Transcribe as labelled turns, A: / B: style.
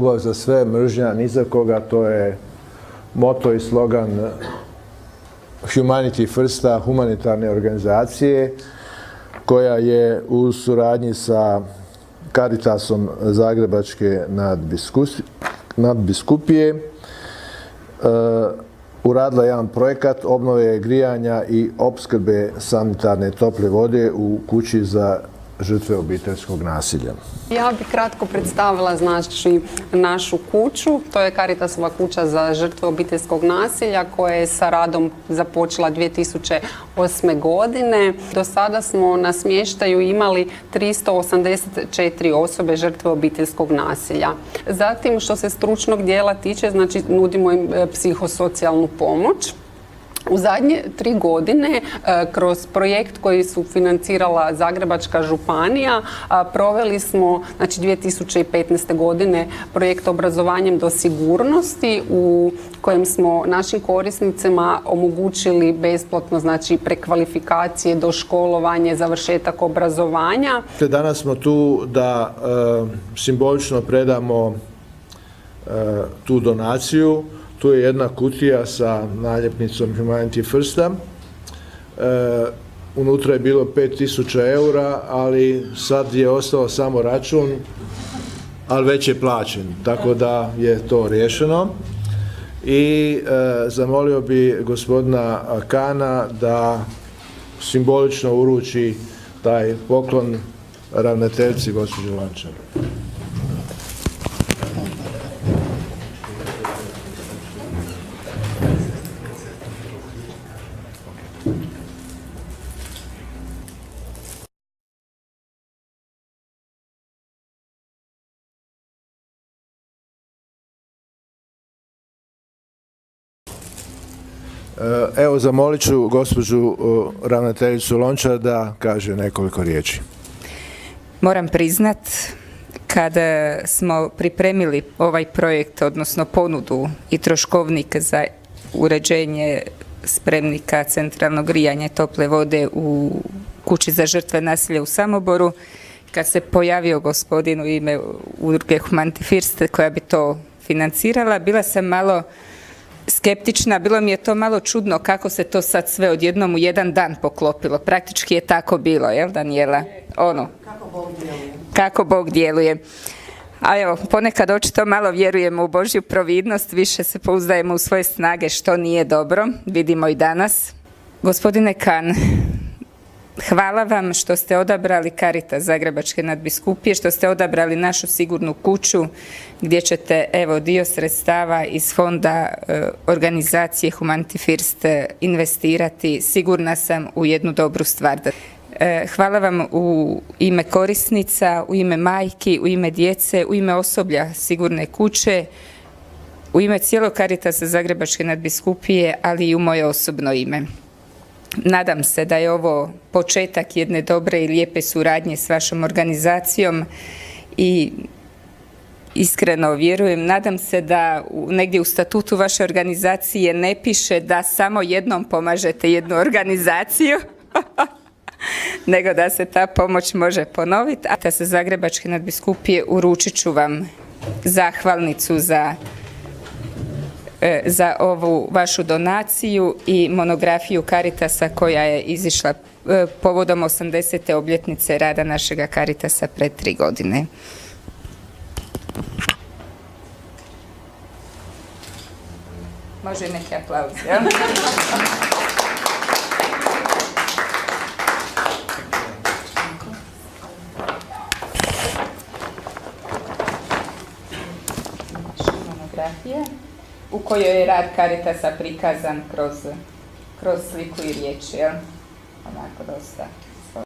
A: ljubav za sve, mržnja ni za koga, to je moto i slogan Humanity Firsta, humanitarne organizacije, koja je u suradnji sa Caritasom Zagrebačke nadbiskupije uradila jedan projekat obnove grijanja i opskrbe sanitarne tople vode u kući za žrtve obiteljskog nasilja.
B: Ja bih kratko predstavila znači našu kuću. To je Caritasova kuća za žrtve obiteljskog nasilja koja je sa radom započela 2008. godine. Do sada smo na smještaju imali 384 osobe žrtve obiteljskog nasilja. Zatim što se stručnog dijela tiče, znači nudimo im psihosocijalnu pomoć. U zadnje 3 godine kroz projekt koji su financirala Zagrebačka županija proveli smo, znači 2015. godine, projekt obrazovanjem do sigurnosti u kojem smo našim korisnicima omogućili besplatno, znači prekvalifikacije, doškolovanje, završetak obrazovanja.
A: Danas smo tu da simbolično predamo tu donaciju. Tu je jedna kutija sa naljepnicom Humanity Firsta. Unutra je bilo 5000 eura, ali sad je ostao samo račun, ali već je plaćen, tako da je to riješeno. I zamolio bi gospodina Kana da simbolično uruči taj poklon ravnateljici gospođi Lončar. Evo, zamolit ću gospođu ravnateljicu Lončar da kaže nekoliko riječi.
C: Moram priznat, kada smo pripremili ovaj projekt, odnosno ponudu i troškovnik za uređenje spremnika centralnog grijanja tople vode u kući za žrtve nasilja u Samoboru, kad se pojavio gospodin u ime udruge Humanity First koja bi to financirala, bila sam malo skeptična, bilo mi je to malo čudno kako se to sad sve odjednom u jedan dan poklopilo. Praktički je tako bilo, jel Danijela? Ono, kako Bog djeluje. A evo, ponekad očito malo vjerujemo u Božju providnost, više se pouzdajemo u svoje snage, što nije dobro, vidimo i danas. Gospodine Kan, hvala vam što ste odabrali Caritas Zagrebačke nadbiskupije, što ste odabrali našu sigurnu kuću gdje ćete, evo, dio sredstava iz fonda organizacije Humanity First investirati, sigurna sam, u jednu dobru stvar. Hvala vam u ime korisnica, u ime majki, u ime djece, u ime osoblja sigurne kuće, u ime cijelog Caritasa Zagrebačke nadbiskupije, ali i u moje osobno ime. Nadam se da je ovo početak jedne dobre i lijepe suradnje s vašom organizacijom i iskreno vjerujem, nadam se da negdje u statutu vaše organizacije ne piše da samo jednom pomažete jednu organizaciju, nego da se ta pomoć može ponoviti. A sa Zagrebačke nadbiskupije uručit ću vam zahvalnicu za ovu vašu donaciju i monografiju Caritasa koja je izišla povodom 80. obljetnice rada našega Caritasa pred 3 godine. Može neki aplauz, jel? Monografije u kojoj je rad Caritasa prikazan kroz sliku i riječ, jel? Onako dosta